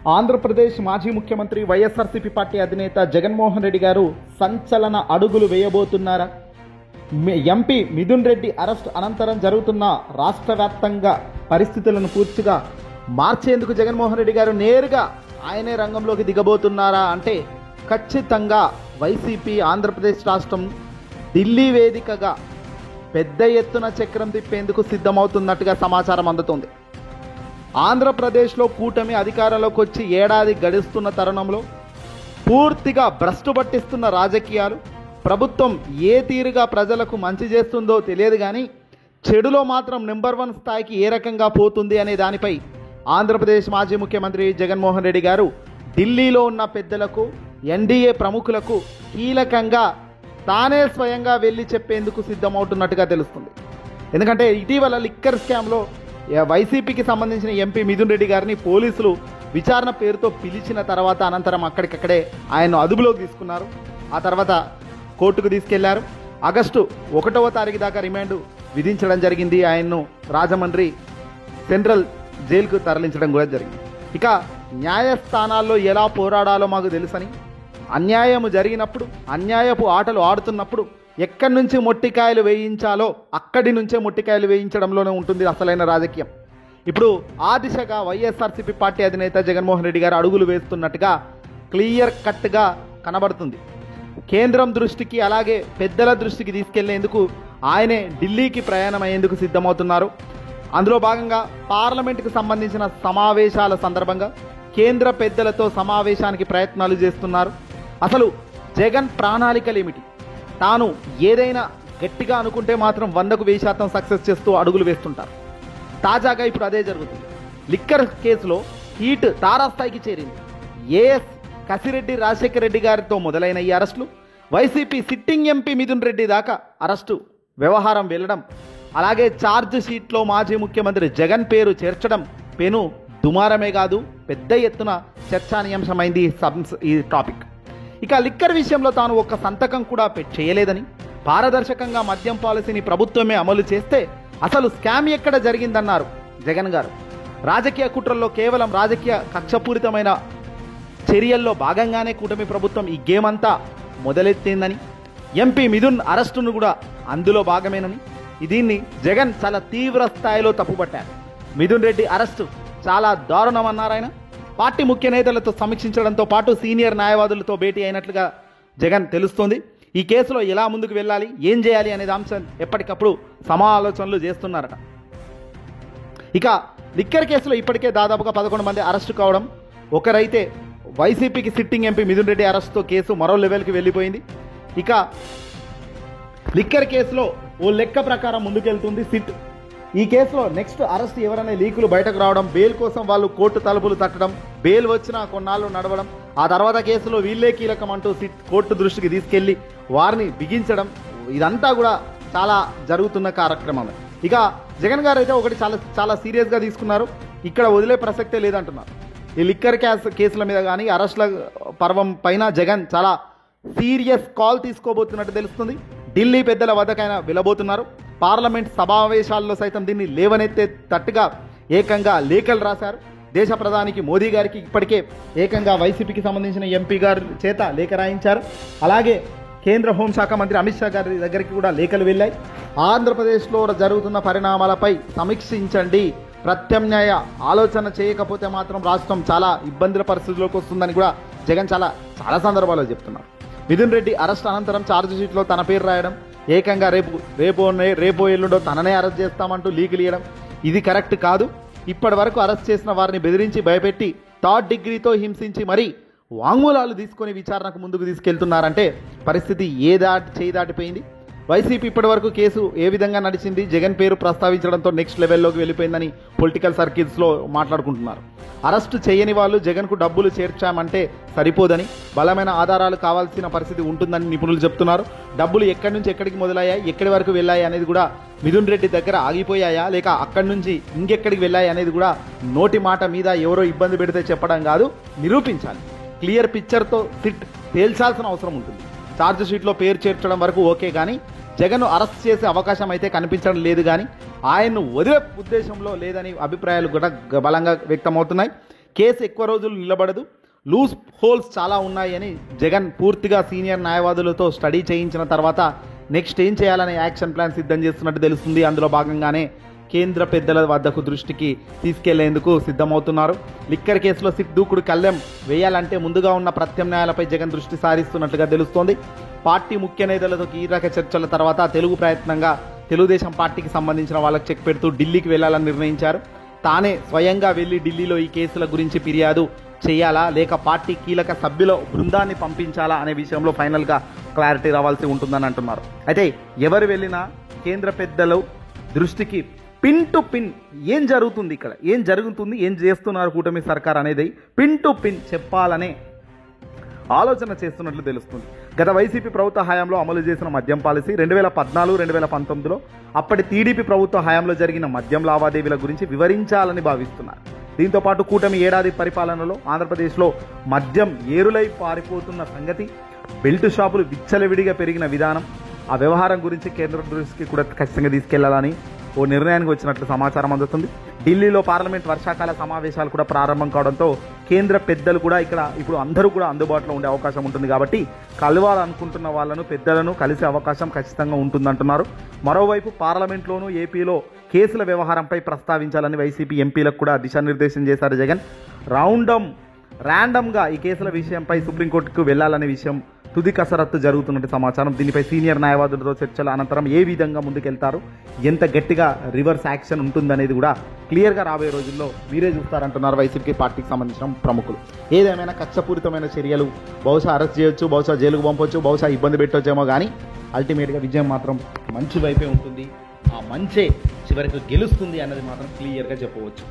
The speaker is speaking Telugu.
ఆంధ్రప్రదేశ్ మాజీ ముఖ్యమంత్రి వైఎస్ఆర్సీపీ పార్టీ అధినేత జగన్మోహన్ రెడ్డి గారు సంచలన అడుగులు వేయబోతున్నారా? ఎంపీ మిథున్ రెడ్డి అరెస్ట్ అనంతరం జరుగుతున్న రాష్ట్ర వ్యాప్తంగా పరిస్థితులను పూర్తిగా మార్చేందుకు జగన్మోహన్ రెడ్డి గారు నేరుగా ఆయనే రంగంలోకి దిగబోతున్నారా అంటే ఖచ్చితంగా వైసీపీ ఆంధ్రప్రదేశ్ రాష్ట్రం ఢిల్లీ వేదికగా పెద్ద ఎత్తున చక్రం తిప్పేందుకు సిద్ధమవుతున్నట్టుగా సమాచారం అందుతోంది. ఆంధ్రప్రదేశ్లో కూటమి అధికారంలోకి వచ్చి ఏడాది గడుస్తున్న తరుణంలో పూర్తిగా భ్రష్టు పట్టిస్తున్న రాజకీయాలు, ప్రభుత్వం ఏ తీరుగా ప్రజలకు మంచి చేస్తుందో తెలియదు కానీ చెడులో మాత్రం నెంబర్ 1 స్థాయికి ఏ రకంగా పోతుంది అనే దానిపై ఆంధ్రప్రదేశ్ మాజీ ముఖ్యమంత్రి జగన్మోహన్ రెడ్డి గారు ఢిల్లీలో ఉన్న పెద్దలకు, ఎన్డీఏ ప్రముఖులకు కీలకంగా తానే స్వయంగా వెళ్ళి చెప్పేందుకు సిద్ధమవుతున్నట్టుగా తెలుస్తుంది. ఎందుకంటే ఇటీవల లిక్కర్ స్కామ్లో వైసీపీకి సంబంధించిన ఎంపీ మిథున్ రెడ్డి గారిని పోలీసులు విచారణ పేరుతో పిలిచిన తర్వాత అనంతరం అక్కడికక్కడే ఆయన్ను అదుపులోకి తీసుకున్నారు. ఆ తర్వాత కోర్టుకు తీసుకెళ్లారు. ఆగస్టు 1వ తారీఖు దాకా రిమాండ్ విధించడం జరిగింది. ఆయన్ను రాజమండ్రి సెంట్రల్ జైలుకు తరలించడం కూడా జరిగింది. ఇక న్యాయస్థానాల్లో ఎలా పోరాడాలో మాకు తెలుసని, అన్యాయం జరిగినప్పుడు, అన్యాయపు ఆటలు ఆడుతున్నప్పుడు ఎక్కడి నుంచి మొట్టికాయలు వేయించాలో అక్కడి నుంచే మొట్టికాయలు వేయించడంలోనే ఉంటుంది అసలైన రాజకీయం. ఇప్పుడు ఆ దిశగా వైఎస్ఆర్సీపీ పార్టీ అధినేత జగన్మోహన్ రెడ్డి గారు అడుగులు వేస్తున్నట్టుగా క్లియర్ కట్గా కనబడుతుంది. కేంద్రం దృష్టికి అలాగే పెద్దల దృష్టికి తీసుకెళ్లేందుకు ఆయనే ఢిల్లీకి ప్రయాణం అయ్యేందుకు సిద్ధమవుతున్నారు. అందులో భాగంగా పార్లమెంటుకు సంబంధించిన సమావేశాల సందర్భంగా కేంద్ర పెద్దలతో సమావేశానికి ప్రయత్నాలు చేస్తున్నారు. అసలు జగన్ ప్రణాళికలు ఏమిటి? తాను ఏదైనా గట్టిగా అనుకుంటే మాత్రం 100కు 1000% సక్సెస్ చేస్తూ అడుగులు వేస్తుంటారు. తాజాగా ఇప్పుడు అదే జరుగుతుంది. లిక్కర్ కేసులో హీట్ తారాస్థాయికి చేరింది. ఏఎస్ కసిరెడ్డి రాజశేఖర రెడ్డి గారితో మొదలైన ఈ అరెస్టులు YCP sitting MP Mithun Reddy దాకా అరెస్టు వ్యవహారం వెళ్ళడం, అలాగే ఛార్జ్ షీట్లో మాజీ ముఖ్యమంత్రి జగన్ పేరు చేర్చడం పెను దుమారమే కాదు, పెద్ద ఎత్తున చర్చానీయాంశమైంది ఈ టాపిక్. ఇక లిక్కర్ విషయంలో తాను ఒక్క సంతకం కూడా చేయలేదని, పారదర్శకంగా మద్యం పాలసీని ప్రభుత్వమే అమలు చేస్తే అసలు స్కామ్ ఎక్కడ జరిగిందన్నారు జగన్ గారు. రాజకీయ కుట్రల్లో కేవలం రాజకీయ కక్షపూరితమైన చర్యల్లో భాగంగానే కూటమి ప్రభుత్వం ఈ గేమ్ అంతా మొదలెత్తిందని, ఎంపీ మిథున్ అరెస్టును కూడా అందులో భాగమేనని, దీన్ని జగన్ చాలా తీవ్ర స్థాయిలో తప్పుపట్టారు. మిథున్ రెడ్డి అరెస్టు చాలా దారుణమన్నారు ఆయన. పార్టీ ముఖ్య నేతలతో సమీక్షించడంతో పాటు సీనియర్ న్యాయవాదులతో భేటీ అయినట్లుగా జగన్ తెలుస్తోంది. ఈ కేసులో ఎలా ముందుకు వెళ్ళాలి, ఏం చేయాలి అనేది అంశం ఎప్పటికప్పుడు సమాలోచనలు చేస్తున్నారట. ఇక లిక్కర్ కేసులో ఇప్పటికే దాదాపుగా 11 మంది అరెస్టు కావడం, ఒకరైతే వైసీపీకి సిట్టింగ్ ఎంపీ మిథున్ రెడ్డి అరెస్టుతో కేసు మరో లెవెల్కి వెళ్ళిపోయింది. ఇక లిక్కర్ కేసులో ఓ లెక్క ప్రకారం ముందుకెళ్తుంది సిట్. ఈ కేసులో నెక్స్ట్ అరెస్ట్ ఎవరైనా లీకులు బయటకు రావడం, బెయిల్ కోసం వాళ్ళు కోర్టు తలుపులు తట్టడం, బెయిల్ వచ్చినా కొన్నాళ్ళు నడవడం, ఆ తర్వాత కేసులో వీళ్ళే కీలకం అంటూ సిట్ కోర్టు దృష్టికి తీసుకెళ్లి వారిని బిగించడం, ఇదంతా కూడా చాలా జరుగుతున్న కార్యక్రమమే. ఇక జగన్ గారు అయితే ఒకటి చాలా సీరియస్గా తీసుకున్నారు. ఇక్కడ వదిలే ప్రసక్తే లేదంటున్నారు. ఈ లిక్కర్ కేసుల మీద కానీ అరెస్టుల పర్వం పైన జగన్ చాలా సీరియస్ కాల్ తీసుకోబోతున్నట్టు తెలుస్తుంది. ఢిల్లీ పెద్దల వద్దకైనా వెళ్ళబోతున్నారు. పార్లమెంట్ సమావేశాల్లో సైతం దీన్ని లేవనెత్తే తట్టుగా ఏకంగా లేఖలు రాశారు. దేశ ప్రధానికి మోదీ గారికి ఇప్పటికే ఏకంగా వైసీపీకి సంబంధించిన ఎంపీ గారి చేత లేఖ రాయించారు. అలాగే కేంద్ర హోంశాఖ మంత్రి అమిత్ షా గారి దగ్గరికి కూడా లేఖలు వెళ్ళాయి. ఆంధ్రప్రదేశ్లో జరుగుతున్న పరిణామాలపై సమీక్షించండి, ప్రత్యామ్నాయ ఆలోచన చేయకపోతే మాత్రం రాష్ట్రం చాలా ఇబ్బందుల పరిస్థితుల్లోకి వస్తుందని కూడా జగన్ చాలా సందర్భాల్లో చెప్తున్నారు. మిథున్ రెడ్డి అరెస్ట్ అనంతరం ఛార్జ్ షీట్లో తన పేరు రాయడం, ఏకంగా రేపో ఎల్లుండో తననే అరెస్ట్ చేస్తామంటూ లీకులు ఇవ్వడం, ఇది కరెక్ట్ కాదు. ఇప్పటి వరకు అరెస్ట్ చేసిన వారిని బెదిరించి భయపెట్టి 3rd డిగ్రీతో హింసించి మరీ వాంగ్మూలాలు తీసుకొని విచారణకు ముందుకు తీసుకెళ్తున్నారంటే పరిస్థితి చేయి దాటిపోయింది. వైసీపీ ఇప్పటి వరకు కేసు ఏ విధంగా నడిచింది, జగన్ పేరు ప్రస్తావించడంతో నెక్స్ట్ లెవెల్లోకి వెళ్ళిపోయిందని పొలిటికల్ సర్కిల్స్లో మాట్లాడుకుంటున్నారు. అరెస్టు చేయని వాళ్ళు జగన్కు డబ్బులు చేర్చామంటే సరిపోదని, బలమైన ఆధారాలు కావాల్సిన పరిస్థితి ఉంటుందని నిపుణులు చెప్తున్నారు. డబ్బులు ఎక్కడి నుంచి ఎక్కడికి మొదలయ్యాయి, ఎక్కడి వరకు వెళ్ళాయి అనేది కూడా మిథున్ రెడ్డి దగ్గర ఆగిపోయాయా లేక అక్కడి నుంచి ఇంకెక్కడికి వెళ్ళాయి అనేది కూడా నోటి మాట మీద ఎవరో ఇబ్బంది పెడితే చెప్పడం కాదు, నిరూపించాలి. క్లియర్ పిక్చర్తో సిట్ తేల్చాల్సిన అవసరం ఉంటుంది. ఛార్జ్ షీట్లో పేరు చేర్చడం వరకు ఓకే, కానీ జగన్ను అరెస్ట్ చేసే అవకాశం అయితే కనిపించడం లేదు. కానీ ఆయన్ను వదిలే ఉద్దేశంలో లేదని అభిప్రాయాలు కూడా బలంగా వ్యక్తమవుతున్నాయి. కేసు ఎక్కువ రోజులు నిలబడదు, లూజ్ హోల్స్ చాలా ఉన్నాయని జగన్ పూర్తిగా సీనియర్ న్యాయవాదులతో స్టడీ చేయించిన తర్వాత నెక్స్ట్ ఏం చేయాలనే యాక్షన్ ప్లాన్ సిద్ధం చేస్తున్నట్టు తెలుస్తుంది. అందులో భాగంగానే కేంద్ర పెద్దల వద్దకు దృష్టికి తీసుకెళ్లేందుకు సిద్ధమవుతున్నారు. లిక్కర్ కేసులో సిట్ దూకుడు కళ్ళెం వేయాలంటే ముందుగా ఉన్న ప్రత్యామ్నాయాలపై జగన్ దృష్టి సారిస్తున్నట్లుగా తెలుస్తోంది. పార్టీ ముఖ్య నేతలతో కీలక చర్చల తర్వాత తెలుగు ప్రయత్నంగా తెలుగుదేశం పార్టీకి సంబంధించిన వాళ్ళకి చెక్ పెడుతూ ఢిల్లీకి వెళ్లాలని నిర్ణయించారు. తానే స్వయంగా వెళ్లి ఢిల్లీలో ఈ కేసుల గురించి ఫిర్యాదు చేయాలా లేక పార్టీ కీలక సభ్యుల బృందాన్ని పంపించాలా అనే విషయంలో ఫైనల్గా క్లారిటీ రావాల్సి ఉంటుందని అంటున్నారు. అయితే ఎవరు వెళ్ళినా కేంద్ర పెద్దలు దృష్టికి పిన్ టు పిన్ ఏం జరుగుతుంది, ఇక్కడ ఏం జరుగుతుంది, ఏం చేస్తున్నారు కూటమి సర్కార్ అనేది పిన్ టు పిన్ చెప్పాలనే ఆలోచన చేస్తున్నట్లు తెలుస్తుంది. గత వైసీపీ ప్రభుత్వ హయాంలో అమలు చేసిన మద్యం పాలసీ 2014-2019లో అప్పటి టీడీపీ ప్రభుత్వ హయాంలో జరిగిన మద్యం లావాదేవీల గురించి వివరించాలని భావిస్తున్నారు. దీంతోపాటు కూటమి ఏడాది పరిపాలనలో ఆంధ్రప్రదేశ్లో మద్యం ఏరులై పారిపోతున్న సంగతి, బెల్ట్ షాపులు విచ్చలవిడిగా పెరిగిన విధానం, ఆ వ్యవహారం గురించి కేంద్ర దృష్టికి కూడా ఖచ్చితంగా తీసుకెళ్లాలని ఓ నిర్ణయానికి వచ్చినట్లు సమాచారం అందుతుంది. ఢిల్లీలో పార్లమెంట్ వర్షాకాల సమావేశాలు కూడా ప్రారంభం కావడంతో కేంద్ర పెద్దలు కూడా ఇక్కడ ఇప్పుడు అందరూ కూడా అందుబాటులో ఉండే అవకాశం ఉంటుంది. కాబట్టి కలవాలనుకుంటున్న వాళ్ళను పెద్దలను కలిసే అవకాశం ఖచ్చితంగా ఉంటుందంటున్నారు. మరోవైపు పార్లమెంట్లోనూ ఏపీలో కేసుల వ్యవహారంపై ప్రస్తావించాలని వైసీపీ ఎంపీలకు కూడా దిశానిర్దేశం చేశారు జగన్. ర్యాండమ్గా ఈ కేసుల విషయంపై సుప్రీంకోర్టుకు వెళ్లాలనే విషయం తుది కసరత్తు జరుగుతున్నట్టు సమాచారం. దీనిపై సీనియర్ న్యాయవాదులతో చర్చల అనంతరం ఏ విధంగా ముందుకెళ్తారు, ఎంత గట్టిగా రివర్స్ యాక్షన్ ఉంటుందనేది కూడా క్లియర్గా రాబోయే రోజుల్లో మీరే చూస్తారంటున్నారు వైసీపీ పార్టీకి సంబంధించిన ప్రముఖులు. ఏదేమైనా కక్షపూరితమైన చర్యలు, బహుశా అరెస్ట్ చేయొచ్చు, బహుశా జైలుకు పంపొచ్చు, బహుశా ఇబ్బంది పెట్టొచ్చేమో, కానీ అల్టిమేట్గా విజయం మాత్రం మంచి వైపే ఉంటుంది. ఆ మంచే చివరికి గెలుస్తుంది అన్నది మాత్రం క్లియర్గా చెప్పవచ్చు.